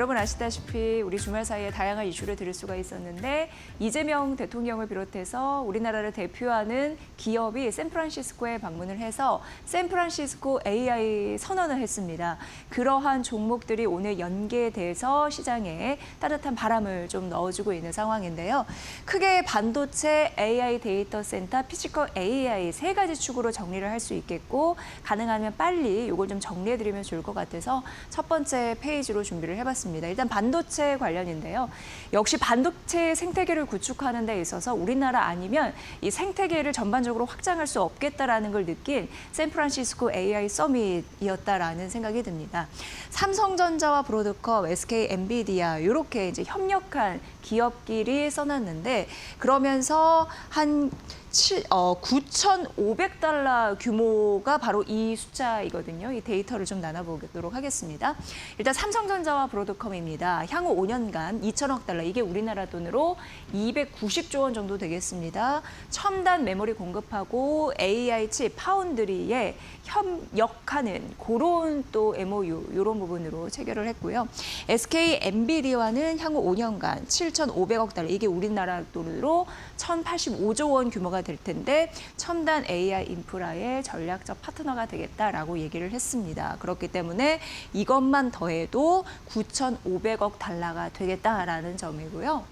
여러분 아시다시피 우리 주말 사이에 다양한 이슈를 들을 수가 있었는데 이재명 대통령을 비롯해서 우리나라를 대표하는 기업이 샌프란시스코에 방문을 해서 샌프란시스코 AI 선언을 했습니다. 그러한 종목들이 오늘 연계돼서 시장에 따뜻한 바람을 좀 넣어주고 있는 상황인데요. 크게 반도체, AI 데이터 센터, 피지컬 AI 세 가지 축으로 정리를 할 수 있겠고 가능하면 빨리 이걸 좀 정리해드리면 좋을 것 같아서 첫 번째 페이지로 준비를 해봤습니다. 일단 반도체 관련인데요. 역시 반도체 생태계를 구축하는 데 있어서 우리나라 아니면 이 생태계를 전반적으로 확장할 수 없겠다라는 걸 느낀 샌프란시스코 AI 서밋이었다라는 생각이 듭니다. 삼성전자와 브로드컴, SK 엔비디아 이렇게 이제 협력한 기업끼리 써놨는데 그러면서 한 9,500달러 규모가 바로 이 숫자이거든요. 이 데이터를 좀 나눠보도록 하겠습니다. 일단 삼성전자와 브로드컴입니다. 향후 5년간 2천억 달러, 이게 우리나라 돈으로 290조 원 정도 되겠습니다. 첨단 메모리 공급하고 AI 칩 파운드리에 협력하는 그런 또 MOU 이런 부분으로 체결을 했고요. SK 엔비디아와는 향후 5년간 7,500억 달러, 이게 우리나라 돈으로 1,085조 원 규모가 될 텐데 첨단 AI 인프라의 전략적 파트너가 되겠다라고 얘기를 했습니다. 그렇기 때문에 이것만 더해도 9,500억 달러가 되겠다라는 점이고요.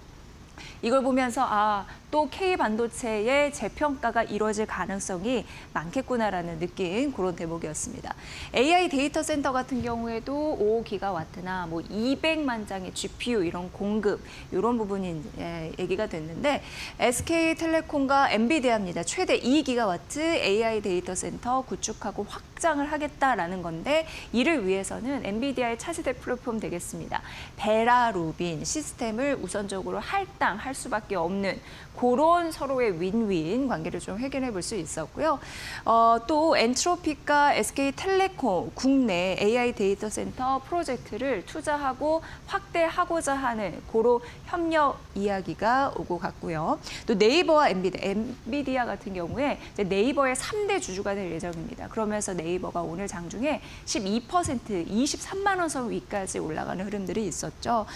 이걸 보면서 또 K반도체의 재평가가 이루어질 가능성이 많겠구나라는 느낀 그런 대목이었습니다. AI 데이터 센터 같은 경우에도 5기가와트나 뭐 200만 장의 GPU 이런 공급 이런 부분이 얘기가 됐는데 SK텔레콤과 엔비디아입니다. 최대 2기가와트 AI 데이터 센터 구축하고 확장을 하겠다라는 건데 이를 위해서는 엔비디아의 차세대 플랫폼 되겠습니다. 베라루빈 시스템을 우선적으로 할당할 수밖에 없는 그런 서로의 윈윈 관계를 좀 확인해 볼 수 있었고요. 또 엔트로픽과 SK텔레콤 국내 AI 데이터 센터 프로젝트를 투자하고 확대하고자 하는 그런 협력 이야기가 오고 갔고요. 또 네이버와 엔비디아 같은 경우에 이제 네이버의 3대 주주가 될 예정입니다. 그러면서 네이버가 오늘 장중에 12%, 23만 원 선 위까지 올라가는 흐름들이 있었죠.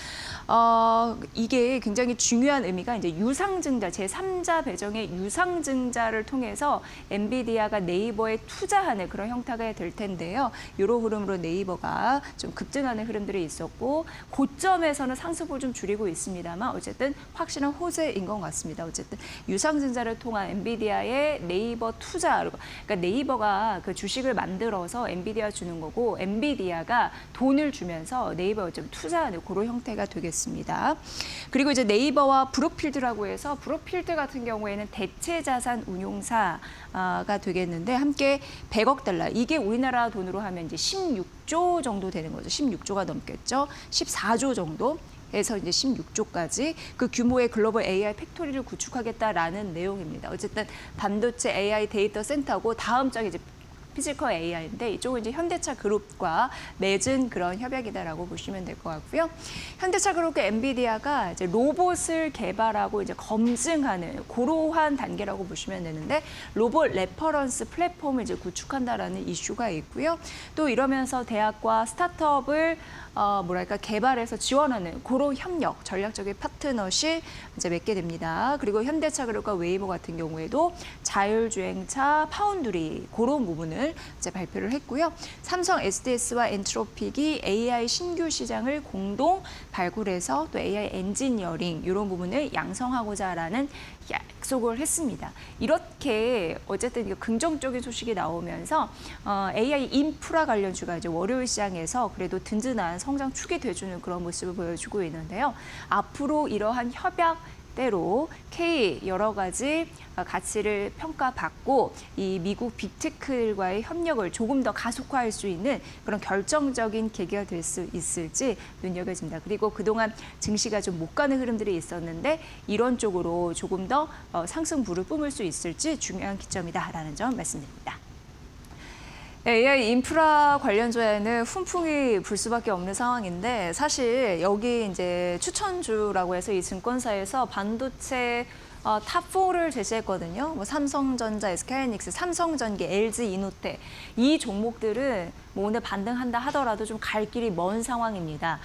이게 굉장히 중요한 의미가 이제 유상증자, 제3자 배정의 유상증자를 통해서 엔비디아가 네이버에 투자하는 그런 형태가 될 텐데요. 이런 흐름으로 네이버가 좀 급증하는 흐름들이 있었고 고점에서는 상승폭을 좀 줄이고 있습니다만 어쨌든 확실한 호재인 것 같습니다. 어쨌든 유상증자를 통한 엔비디아의 네이버 투자, 그러니까 네이버가 그 주식을 만들어서 엔비디아 주는 거고 엔비디아가 돈을 주면서 네이버에 좀 투자하는 그런 형태가 되겠습니다. 그리고 이제 네이버와 브룩필드라고 해서 브룩필드 같은 경우에는 대체자산 운용사가 되겠는데 함께 100억 달러, 이게 우리나라 돈으로 하면 이제 16조 정도 되는 거죠. 16조가 넘겠죠. 14조 정도. 에서 이제 16조까지 그 규모의 글로벌 AI 팩토리를 구축하겠다라는 내용입니다. 어쨌든 반도체 AI 데이터 센터고 다음 장이 이제 피지컬 AI인데 이쪽은 이제 현대차 그룹과 맺은 그런 협약이다라고 보시면 될 것 같고요. 현대차 그룹과 엔비디아가 이제 로봇을 개발하고 이제 검증하는 그러한 단계라고 보시면 되는데 로봇 레퍼런스 플랫폼을 이제 구축한다라는 이슈가 있고요. 또 이러면서 대학과 스타트업을 개발해서 지원하는 그런 협력, 전략적인 파트너십 이제 맺게 됩니다. 그리고 현대차 그룹과 웨이모 같은 경우에도 자율주행차 파운드리 그런 부분을 이제 발표를 했고요. 삼성 SDS와 엔트로픽이 AI 신규 시장을 공동 발굴해서 또 AI 엔지니어링 이런 부분을 양성하고자라는 약속을 했습니다. 이렇게 어쨌든 긍정적인 소식이 나오면서 AI 인프라 관련주가 이제 월요일 시장에서 그래도 든든한 성장 축이 돼주는 그런 모습을 보여주고 있는데요. 앞으로 이러한 협약대로 K 여러 가지 가치를 평가받고 이 미국 빅테크들과의 협력을 조금 더 가속화할 수 있는 그런 결정적인 계기가 될 수 있을지 눈여겨집니다. 그리고 그동안 증시가 좀 못 가는 흐름들이 있었는데 이런 쪽으로 조금 더 상승부를 뿜을 수 있을지 중요한 기점이다라는 점 말씀드립니다. AI 인프라 관련주에는 훈풍이 불 수밖에 없는 상황인데 사실 여기 이제 추천주라고 해서 이 증권사에서 반도체 탑4를 제시했거든요. 뭐 삼성전자, SK하이닉스, 삼성전기, LG 이노텍 이 종목들은 뭐 오늘 반등한다 하더라도 좀 갈 길이 먼 상황입니다.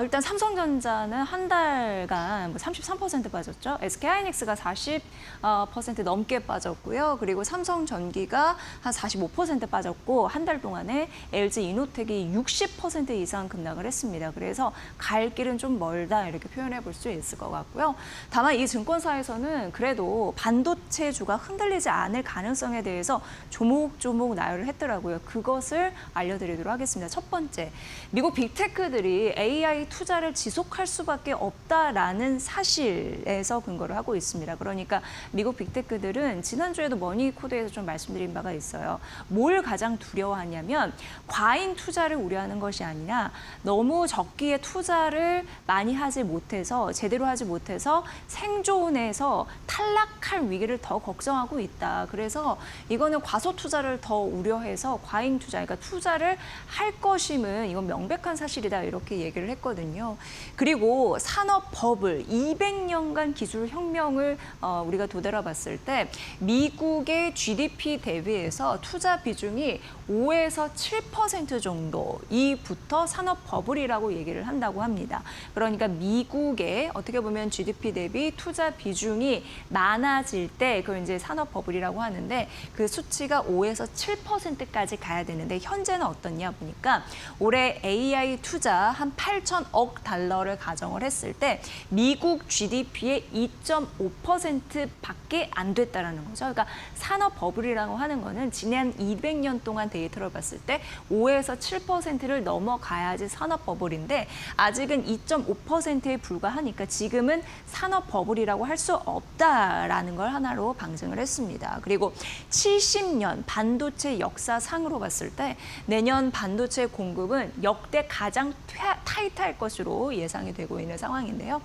일단 삼성전자는 한 달간 뭐 33% 빠졌죠. SK하이닉스가 40% 넘게 빠졌고요. 그리고 삼성전기가 한 45% 빠졌고 한 달 동안에 LG이노텍이 60% 이상 급락을 했습니다. 그래서 갈 길은 좀 멀다 이렇게 표현해 볼 수 있을 것 같고요. 다만 이 증권사에서는 그래도 반도체주가 흔들리지 않을 가능성에 대해서 조목조목 나열을 했더라고요. 그것을 알려드리도록 하겠습니다. 첫 번째, 미국 빅테크들이 AI 투자를 지속할 수밖에 없다라는 사실에서 근거를 하고 있습니다. 그러니까 미국 빅테크들은 지난주에도 머니코드에서 좀 말씀드린 바가 있어요. 뭘 가장 두려워하냐면 과잉 투자를 우려하는 것이 아니라 너무 적기에 투자를 많이 하지 못해서 제대로 하지 못해서 생존에서 탈락할 위기를 더 걱정하고 있다. 그래서 이거는 과소 투자를 더 우려해서 과잉 투자, 그러니까 투자를 할 것임은 이건 명백한 사실이다 이렇게 얘기를 했거든요. 그리고 산업 버블 200년간 기술 혁명을 우리가 되돌아봤을 때 미국의 GDP 대비해서 투자 비중이 5에서 7% 정도 이부터 산업 버블이라고 얘기를 한다고 합니다. 그러니까 미국의 어떻게 보면 GDP 대비 투자 비중이 많아질 때 그걸 이제 산업 버블이라고 하는데 그 수치가 5에서 7%까지 가야 되는데 현재는 어떻냐 보니까 올해 AI 투자 한 8천억 달러를 가정을 했을 때 미국 GDP의 2.5%밖에 안 됐다라는 거죠. 그러니까 산업 버블이라고 하는 거는 지난 200년 동안 데이터를 봤을 때 5에서 7%를 넘어가야지 산업 버블인데 아직은 2.5%에 불과하니까 지금은 산업 버블이라고 할 수 없다라는 걸 하나로 방증을 했습니다. 그리고 70년 반도체 역사상으로 봤을 때 내년 반도체 공급은 역대 가장 타이트할 것으로 예상이 되고 있는 상황인데요.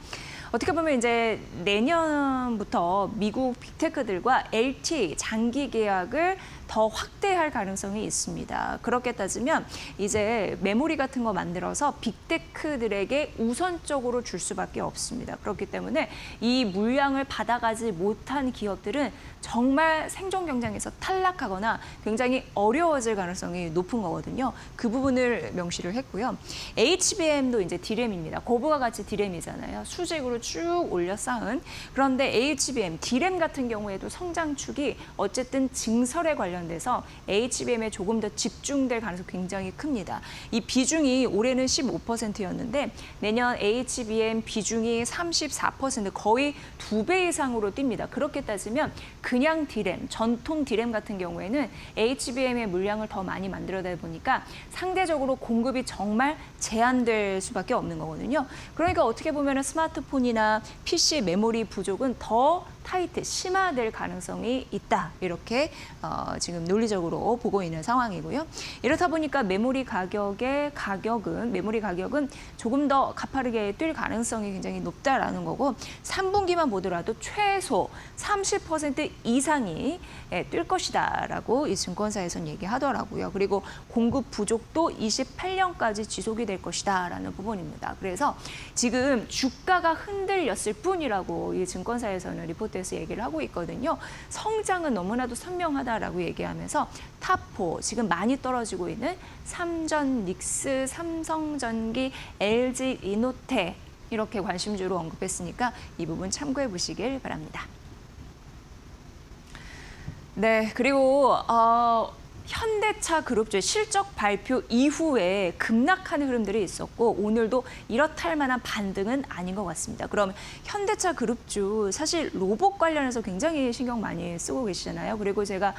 어떻게 보면 이제 내년부터 미국 빅테크들과 LTA 장기 계약을 더 확대할 가능성이 있습니다. 그렇게 따지면 이제 메모리 같은 거 만들어서 빅테크들에게 우선적으로 줄 수밖에 없습니다. 그렇기 때문에 이 물량을 받아가지 못한 기업들은 정말 생존 경쟁에서 탈락하거나 굉장히 어려워질 가능성이 높은 거거든요. 그 부분을 명시를 했고요. HBM도 이제 D램입니다. 고부가 가치 D램이잖아요. 수직으로 쭉 올려 쌓은. 그런데 HBM, D램 같은 경우에도 성장축이 어쨌든 증설에 관련돼서 HBM에 조금 더 집중될 가능성이 굉장히 큽니다. 이 비중이 올해는 15%였는데 내년 HBM 비중이 34%, 거의 2배 이상으로 뜁니다. 그렇게 따지면 그냥 D램, 전통 D램 같은 경우에는 HBM의 물량을 더 많이 만들어다 보니까 상대적으로 공급이 정말 제한될 수밖에 없는 거거든요. 그러니까 어떻게 보면 스마트폰이나 PC 메모리 부족은 더 타이트, 심화될 가능성이 있다. 이렇게 지금 논리적으로 보고 있는 상황이고요. 이렇다 보니까 메모리 가격은 조금 더 가파르게 뛸 가능성이 굉장히 높다라는 거고 3분기만 보더라도 최소 30% 이상이 뛸 것이다라고 이 증권사에서는 얘기하더라고요. 그리고 공급 부족도 28년까지 지속이 될 것이다라는 부분입니다. 그래서 지금 주가가 흔들렸을 뿐이라고 이 증권사에서는 리포트에서 얘기를 하고 있거든요. 성장은 너무나도 선명하다라고 얘기하면서 탑4 지금 많이 떨어지고 있는 삼전닉스, 삼성전기, LG이노텍 이렇게 관심주로 언급했으니까 이 부분 참고해 보시길 바랍니다. 네, 그리고 현대차 그룹주의 실적 발표 이후에 급락하는 흐름들이 있었고 오늘도 이렇다 할 만한 반등은 아닌 것 같습니다. 그럼 현대차 그룹주 사실 로봇 관련해서 굉장히 신경 많이 쓰고 계시잖아요. 그리고 제가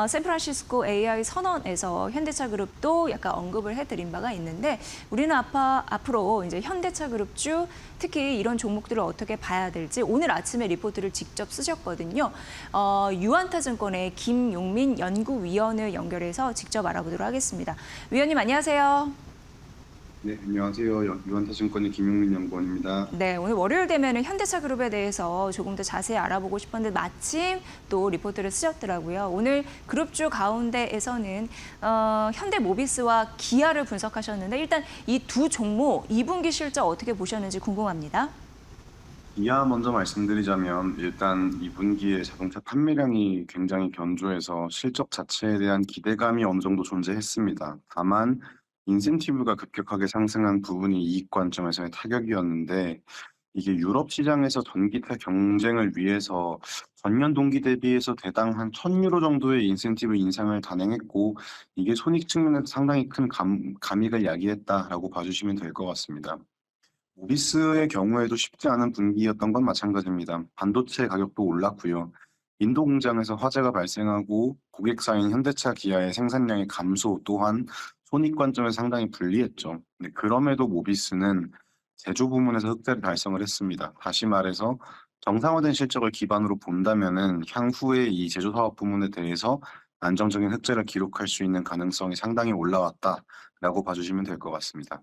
샌프란시스코 AI 선언에서 현대차 그룹도 약간 언급을 해드린 바가 있는데 우리는 앞으로 이제 현대차 그룹주 특히 이런 종목들을 어떻게 봐야 될지 오늘 아침에 리포트를 직접 쓰셨거든요. 유한타증권의 김용민 연구위원을 연결해서 직접 알아보도록 하겠습니다. 위원님 안녕하세요. 네, 안녕하세요. 유한타증권의 김용민 연구원입니다. 네, 오늘 월요일 되면 현대차 그룹에 대해서 조금 더 자세히 알아보고 싶었는데 마침 또 리포트를 쓰셨더라고요. 오늘 그룹주 가운데에서는 현대모비스와 기아를 분석하셨는데 일단 이 두 종목 2분기 실적 어떻게 보셨는지 궁금합니다. 기아 먼저 말씀드리자면 일단 2분기에 자동차 판매량이 굉장히 견조해서 실적 자체에 대한 기대감이 어느 정도 존재했습니다. 다만 인센티브가 급격하게 상승한 부분이 이익 관점에서의 타격이었는데 이게 유럽 시장에서 전기차 경쟁을 위해서 전년 동기 대비해서 대당 한 1,000유로 정도의 인센티브 인상을 단행했고 이게 손익 측면에서 상당히 큰 감익을 야기했다라고 봐주시면 될 것 같습니다. 모비스의 경우에도 쉽지 않은 분기였던 건 마찬가지입니다. 반도체 가격도 올랐고요. 인도 공장에서 화재가 발생하고 고객사인 현대차, 기아의 생산량의 감소 또한 손익 관점에서 상당히 불리했죠. 근데 그럼에도 모비스는 제조 부문에서 흑자를 달성을 했습니다. 다시 말해서 정상화된 실적을 기반으로 본다면은 향후에 이 제조 사업 부문에 대해서 안정적인 흑자를 기록할 수 있는 가능성이 상당히 올라왔다라고 봐주시면 될 것 같습니다.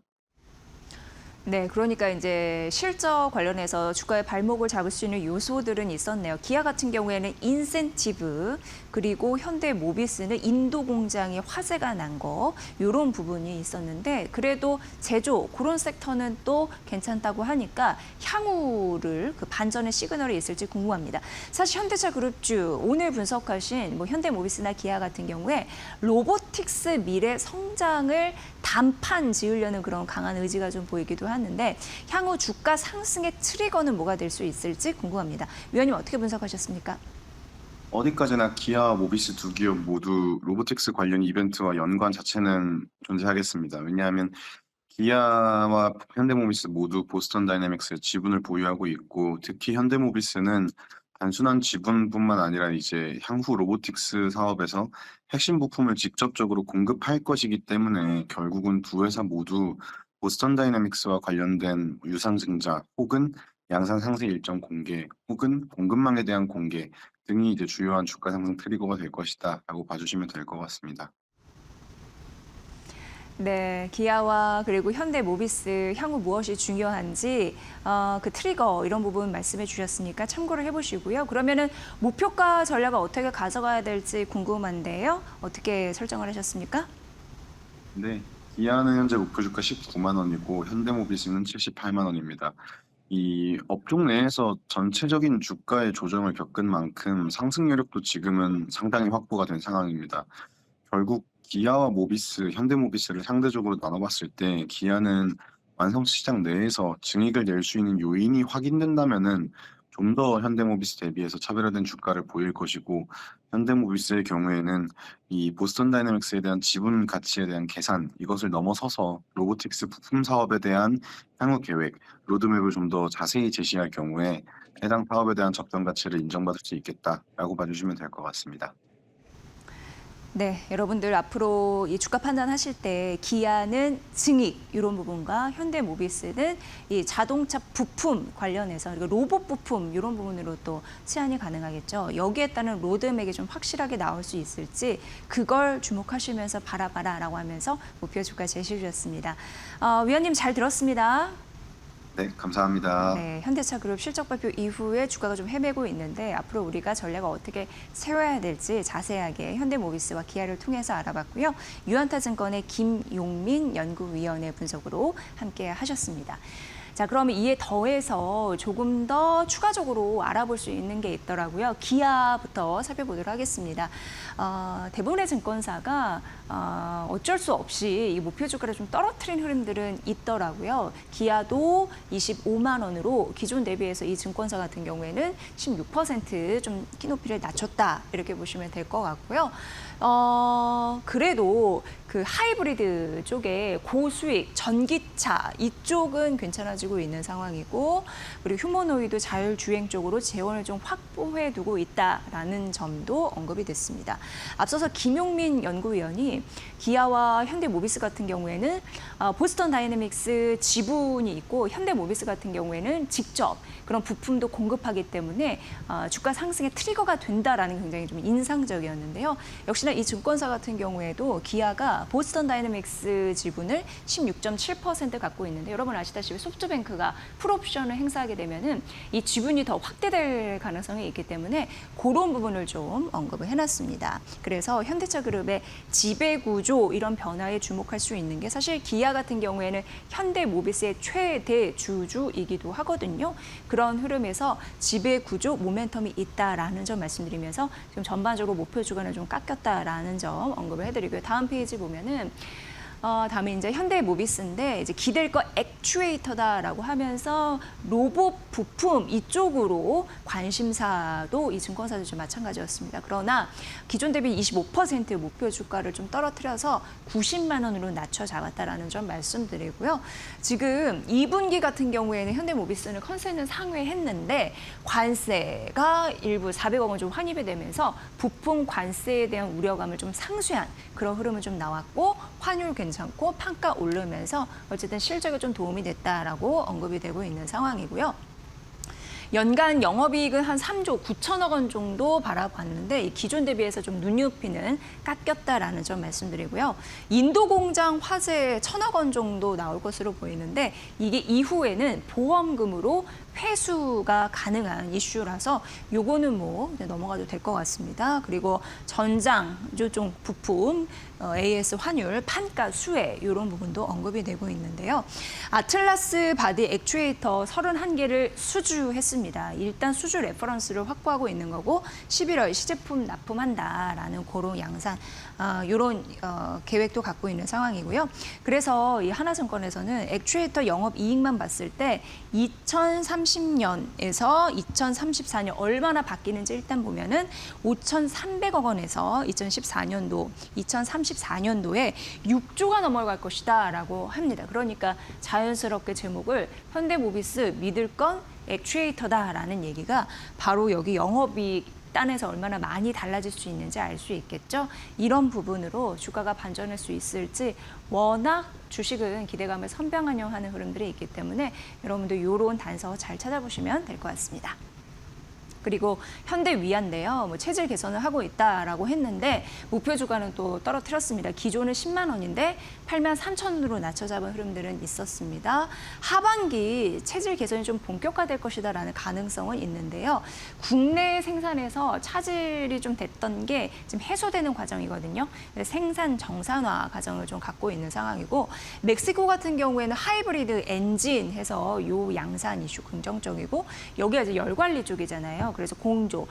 네, 그러니까 이제 실적 관련해서 주가의 발목을 잡을 수 있는 요소들은 있었네요. 기아 같은 경우에는 인센티브, 그리고 현대 모비스는 인도 공장에 화재가 난 거, 이런 부분이 있었는데 그래도 제조, 그런 섹터는 또 괜찮다고 하니까 향후를 그 반전의 시그널이 있을지 궁금합니다. 사실 현대차 그룹주 오늘 분석하신 뭐 현대 모비스나 기아 같은 경우에 로보틱스 미래 성장을 단판 지으려는 그런 강한 의지가 좀 보이기도 하는데 향후 주가 상승의 트리거는 뭐가 될 수 있을지 궁금합니다. 위원님 어떻게 분석하셨습니까? 어디까지나 기아와 모비스 두 기업 모두 로보틱스 관련 이벤트와 연관 자체는 존재하겠습니다. 왜냐하면 기아와 현대모비스 모두 보스턴 다이내믹스의 지분을 보유하고 있고 특히 현대모비스는 단순한 지분뿐만 아니라 이제 향후 로보틱스 사업에서 핵심 부품을 직접적으로 공급할 것이기 때문에 결국은 두 회사 모두 보스턴 다이내믹스와 관련된 유상증자 혹은 양산 상세 일정 공개 혹은 공급망에 대한 공개 등이 이제 주요한 주가 상승 트리거가 될 것이다라고 봐주시면 될 것 같습니다. 네, 기아와 그리고 현대 모비스 향후 무엇이 중요한지 그 트리거 이런 부분 말씀해 주셨으니까 참고를 해보시고요. 그러면은 목표가 전략을 어떻게 가져가야 될지 궁금한데요. 어떻게 설정을 하셨습니까? 네, 기아는 현재 목표 주가 19만 원이고 현대모비스는 78만 원입니다. 이 업종 내에서 전체적인 주가의 조정을 겪은 만큼 상승 여력도 지금은 상당히 확보가 된 상황입니다. 결국 기아와 모비스, 현대모비스를 상대적으로 나눠봤을 때 기아는 완성 시장 내에서 증익을 낼 수 있는 요인이 확인된다면은 좀 더 현대모비스 대비해서 차별화된 주가를 보일 것이고 현대모비스의 경우에는 이 보스턴 다이내믹스에 대한 지분 가치에 대한 계산 이것을 넘어서서 로보틱스 부품 사업에 대한 향후 계획, 로드맵을 좀 더 자세히 제시할 경우에 해당 사업에 대한 적정 가치를 인정받을 수 있겠다라고 봐주시면 될 것 같습니다. 네, 여러분들 앞으로 이 주가 판단하실 때 기아는 증익 이런 부분과 현대 모비스는 이 자동차 부품 관련해서 그리고 로봇 부품 이런 부분으로 또 치환이 가능하겠죠. 여기에 따른 로드맵이 좀 확실하게 나올 수 있을지 그걸 주목하시면서 바라봐라라고 하면서 목표 주가 제시해 주셨습니다. 위원님 잘 들었습니다. 네, 감사합니다. 네, 현대차 그룹 실적 발표 이후에 주가가 좀 헤매고 있는데 앞으로 우리가 전략을 어떻게 세워야 될지 자세하게 현대모비스와 기아를 통해서 알아봤고요. 유한타증권의 김용민 연구위원의 분석으로 함께 하셨습니다. 자, 그러면 이에 더해서 조금 더 추가적으로 알아볼 수 있는 게 있더라고요. 기아부터 살펴보도록 하겠습니다. 대부분의 증권사가 어쩔 수 없이 이 목표 주가를 좀 떨어뜨린 흐름들은 있더라고요. 기아도 25만 원으로 기존 대비해서 이 증권사 같은 경우에는 16%좀 키높이를 낮췄다 이렇게 보시면 될 것 같고요. 그래도 그 하이브리드 쪽에 고수익 전기차 이쪽은 괜찮아지고 있는 상황이고 그리고 휴머노이드 자율주행 쪽으로 재원을 좀 확보해 두고 있다라는 점도 언급이 됐습니다. 앞서서 김용민 연구위원이 기아와 현대모비스 같은 경우에는 보스턴 다이내믹스 지분이 있고 현대모비스 같은 경우에는 직접 그런 부품도 공급하기 때문에 주가 상승의 트리거가 된다라는 굉장히 좀 인상적이었는데요. 역시나 이 증권사 같은 경우에도 기아가 보스턴 다이내믹스 지분을 16.7% 갖고 있는데 여러분 아시다시피 소프트뱅크가 풀옵션을 행사하게 되면은 이 지분이 더 확대될 가능성이 있기 때문에 그런 부분을 좀 언급을 해놨습니다. 그래서 현대차 그룹의 지배 지배구조 이런 변화에 주목할 수 있는 게 사실 기아 같은 경우에는 현대모비스의 최대 주주이기도 하거든요. 그런 흐름에서 지배구조 모멘텀이 있다라는 점 말씀드리면서 지금 전반적으로 목표 주가는 좀 깎였다라는 점 언급을 해드리고요. 다음 페이지 보면은 다음에 이제 현대모비스인데 이제 기댈 거 액추에이터다라고 하면서 로봇 부품 이쪽으로 관심사도 이 증권사도 좀 마찬가지였습니다. 그러나 기존 대비 25% 목표 주가를 좀 떨어뜨려서 90만 원으로 낮춰 잡았다라는 점 말씀드리고요. 지금 2분기 같은 경우에는 현대모비스는 컨센은 상회했는데 관세가 일부 400억 원 좀 환입이 되면서 부품 관세에 대한 우려감을 좀 상쇄한 그런 흐름은 좀 나왔고 환율 괜찮고 판가 오르면서 어쨌든 실적에 좀 도움이 됐다라고 언급이 되고 있는 상황이고요. 연간 영업이익은 한 3조 9천억 원 정도 바라봤는데 이 기존 대비해서 좀 눈높이는 깎였다라는 점 말씀드리고요. 인도 공장 화재 1,000억 원 정도 나올 것으로 보이는데 이게 이후에는 보험금으로 회수가 가능한 이슈라서 요거는 뭐 넘어가도 될 것 같습니다. 그리고 전장, 조종 부품, AS 환율, 판가 수혜 이런 부분도 언급이 되고 있는데요. 아틀라스 바디 액추에이터 31개를 수주했습니다. 일단 수주 레퍼런스를 확보하고 있는 거고 11월 시제품 납품한다라는 그런 양산, 이런 계획도 갖고 있는 상황이고요. 그래서 이 하나증권에서는 액추에이터 영업이익만 봤을 때 2030년에서 2034년 얼마나 바뀌는지 일단 보면은 5,300억 원에서 2014년도, 2034년도에 6조가 넘어갈 것이다라고 합니다. 그러니까 자연스럽게 제목을 현대모비스 믿을 건 액추에이터다라는 얘기가 바로 여기 영업이익 단에서 얼마나 많이 달라질 수 있는지 알 수 있겠죠. 이런 부분으로 주가가 반전할 수 있을지 워낙 주식은 기대감을 선병한영하는 흐름들이 있기 때문에 여러분들 이런 단서 잘 찾아보시면 될 것 같습니다. 그리고 현대위아인데요. 뭐 체질 개선을 하고 있다라고 했는데 목표 주가는 또 떨어뜨렸습니다. 기존은 10만 원인데 8만 3천 원으로 낮춰 잡은 흐름들은 있었습니다. 하반기 체질 개선이 좀 본격화될 것이다라는 가능성은 있는데요. 국내 생산에서 차질이 좀 됐던 게 지금 해소되는 과정이거든요. 생산 정산화 과정을 좀 갖고 있는 상황이고 멕시코 같은 경우에는 하이브리드 엔진 해서 요 양산 이슈 긍정적이고 여기가 이제 열 관리 쪽이잖아요. 그래서 공조,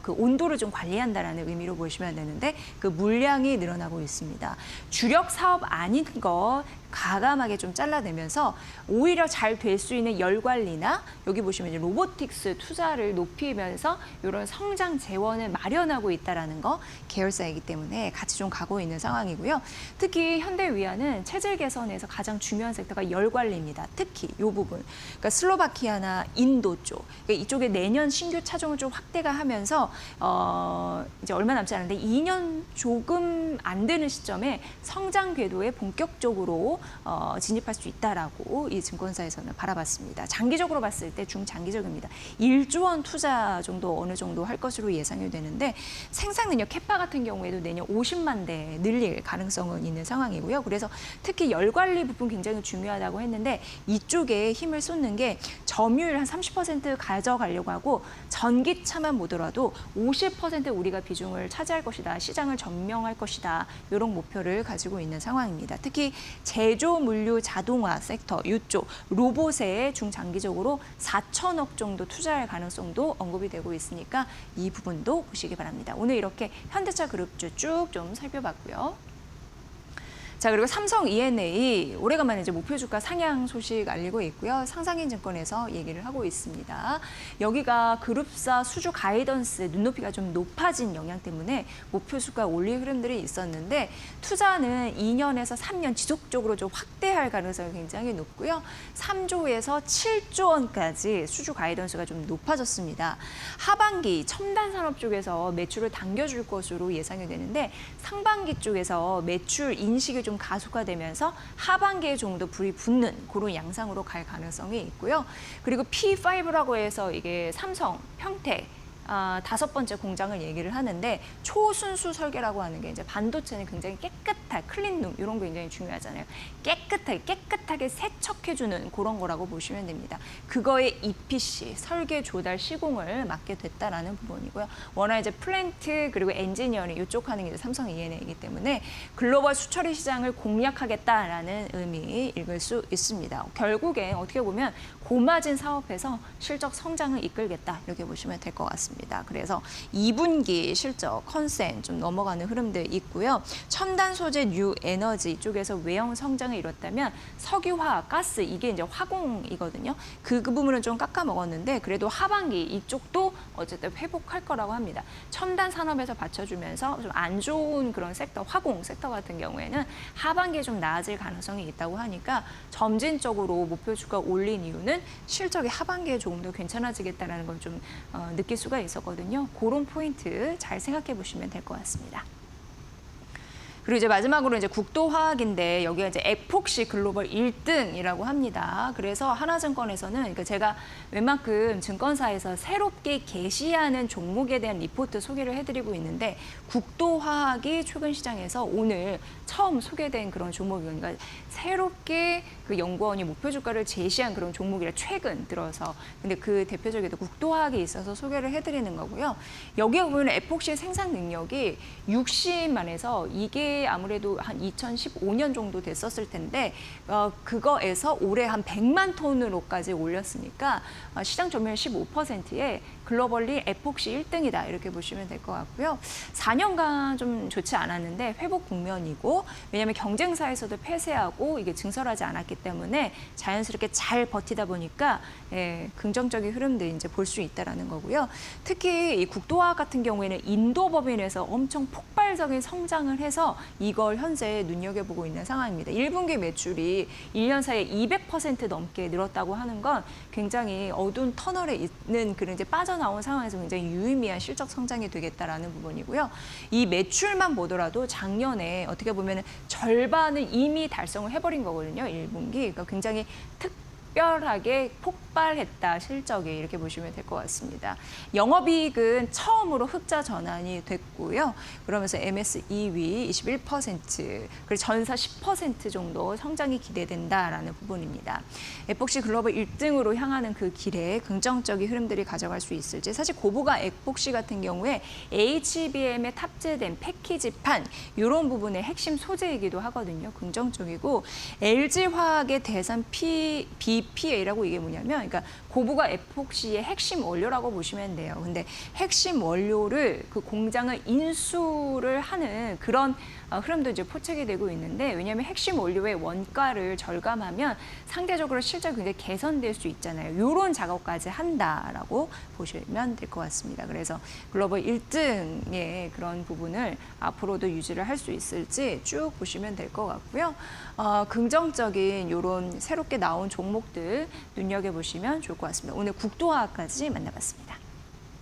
그 온도를 좀 관리한다라는 의미로 보시면 되는데 그 물량이 늘어나고 있습니다. 주력 사업 아닌 거 가감하게 좀 잘라내면서 오히려 잘 될 수 있는 열 관리나 여기 보시면 이제 로보틱스 투자를 높이면서 이런 성장 재원을 마련하고 있다라는 거 계열사이기 때문에 같이 좀 가고 있는 상황이고요. 특히 현대위아는 체질 개선에서 가장 중요한 섹터가 열 관리입니다. 특히 이 부분, 그러니까 슬로바키아나 인도 쪽, 그러니까 이쪽에 내년 신규 차종을 좀 확대가 하면서 이제 얼마 남지 않은데 2년 조금 안 되는 시점에 성장 궤도에 본격적으로 진입할 수 있다라고 이 증권사에서는 바라봤습니다. 장기적으로 봤을 때 중장기적입니다. 1조 원 투자 정도 어느 정도 할 것으로 예상이 되는데 생산 능력 캐파 같은 경우에도 내년 50만 대 늘릴 가능성은 있는 상황이고요. 그래서 특히 열 관리 부분 굉장히 중요하다고 했는데 이쪽에 힘을 쏟는 게 점유율 한 30% 가져가려고 하고 전기차만 보더라도 50% 우리가 비중을 차지할 것이다. 시장을 점령할 것이다. 이런 목표를 가지고 있는 상황입니다. 특히 제조 물류 자동화 섹터 이쪽 로봇에 중장기적으로 4천억 정도 투자할 가능성도 언급이 되고 있으니까 이 부분도 보시기 바랍니다. 오늘 이렇게 현대차 그룹주 쭉 좀 살펴봤고요. 자, 그리고 삼성 E&A 오래간만에 이제 목표 주가 상향 소식 알리고 있고요. 상상인 증권에서 얘기를 하고 있습니다. 여기가 그룹사 수주 가이던스 눈높이가 좀 높아진 영향 때문에 목표 주가 올릴 흐름들이 있었는데 투자는 2년에서 3년 지속적으로 좀 확대할 가능성이 굉장히 높고요. 3조에서 7조 원까지 수주 가이던스가 좀 높아졌습니다. 하반기 첨단 산업 쪽에서 매출을 당겨줄 것으로 예상이 되는데 상반기 쪽에서 매출 인식이 좀 가속화되면서 하반기에 좀 더 불이 붙는 그런 양상으로 갈 가능성이 있고요. 그리고 P5라고 해서 이게 삼성, 평택, 다섯 번째 공장을 얘기를 하는데 초순수 설계라고 하는 게 이제 반도체는 굉장히 깨끗한 클린룸 이런 거 굉장히 중요하잖아요. 깨끗하게 세척해주는 그런 거라고 보시면 됩니다. 그거의 EPC 설계 조달 시공을 맡게 됐다라는 부분이고요. 워낙 이제 플랜트 그리고 엔지니어링 이쪽 하는 게 이제 삼성 E&A이기 때문에 글로벌 수처리 시장을 공략하겠다라는 의미 읽을 수 있습니다. 결국에 어떻게 보면 고마진 사업에서 실적 성장을 이끌겠다 이렇게 보시면 될 것 같습니다. 그래서 2분기 실적 컨센 좀 넘어가는 흐름들 있고요. 첨단 소재 뉴 에너지 이쪽에서 외형 성장을 이뤘다면 석유화학, 가스 이게 이제 화공이거든요. 그 부분은 좀 깎아 먹었는데 그래도 하반기 이쪽도 어쨌든 회복할 거라고 합니다. 첨단 산업에서 받쳐주면서 좀 안 좋은 그런 섹터, 화공 섹터 같은 경우에는 하반기에 좀 나아질 가능성이 있다고 하니까 점진적으로 목표 주가 올린 이유는 실적이 하반기에 조금 더 괜찮아지겠다는 걸 좀 느낄 수가 있었거든요. 그런 포인트 잘 생각해 보시면 될 것 같습니다. 그리고 이제 마지막으로 이제 국도화학인데 여기가 이제 에폭시 글로벌 1등이라고 합니다. 그래서 하나증권에서는 그러니까 제가 웬만큼 증권사에서 새롭게 게시하는 종목에 대한 리포트 소개를 해드리고 있는데 국도화학이 최근 시장에서 오늘 처음 소개된 그런 종목이에요. 그러니까 새롭게 그 연구원이 목표 주가를 제시한 그런 종목이라 최근 들어서 근데 그 대표적인 국도화학이 있어서 소개를 해드리는 거고요. 여기에 보면 에폭시 생산 능력이 60만에서 이게 아무래도 한 2015년 정도 됐었을 텐데 그거에서 올해 한 100만 톤으로까지 올렸으니까 시장 점유율 15%에 글로벌리 에폭시 1등이다 이렇게 보시면 될 것 같고요. 4년간 좀 좋지 않았는데 회복 국면이고 왜냐하면 경쟁사에서도 폐쇄하고 이게 증설하지 않았기 때문에 자연스럽게 잘 버티다 보니까 긍정적인 흐름들 이제 볼 수 있다라는 거고요. 특히 이 국도화학 같은 경우에는 인도 법인에서 엄청 폭발적인 성장을 해서 이걸 현재 눈여겨보고 있는 상황입니다. 1분기 매출이 1년 사이에 200% 넘게 늘었다고 하는 건 굉장히 어두운 터널에 있는 그런 이제 빠져나온 상황에서 굉장히 유의미한 실적 성장이 되겠다라는 부분이고요. 이 매출만 보더라도 작년에 어떻게 보면 절반을 이미 달성을 해버린 거거든요. 1분기. 그러니까 굉장히 특별하게 폭발했다 실적이 이렇게 보시면 될 것 같습니다. 영업이익은 처음으로 흑자 전환이 됐고요. 그러면서 MS 2위 21%, 그리고 전사 10% 정도 성장이 기대된다라는 부분입니다. 에폭시 글로벌 1등으로 향하는 그 길에 긍정적인 흐름들이 가져갈 수 있을지 사실 고부가 에폭시 같은 경우에 HBM에 탑재된 패키지판 이런 부분의 핵심 소재이기도 하거든요. 긍정적이고 LG화학의 대산 BPA라고 이게 뭐냐면 그러니까 고부가 에폭시의 핵심 원료라고 보시면 돼요. 근데 핵심 원료를 그 공장을 인수를 하는 그런 흐름도 이제 포착이 되고 있는데 왜냐하면 핵심 원료의 원가를 절감하면 상대적으로 실적이 굉장히 개선될 수 있잖아요. 이런 작업까지 한다라고 보시면 될 것 같습니다. 그래서 글로벌 1등의 그런 부분을 앞으로도 유지를 할 수 있을지 쭉 보시면 될 것 같고요. 긍정적인 이런 새롭게 나온 종목들 눈여겨보시면 좋을 것 같습니다. 오늘 국도화학까지 만나봤습니다.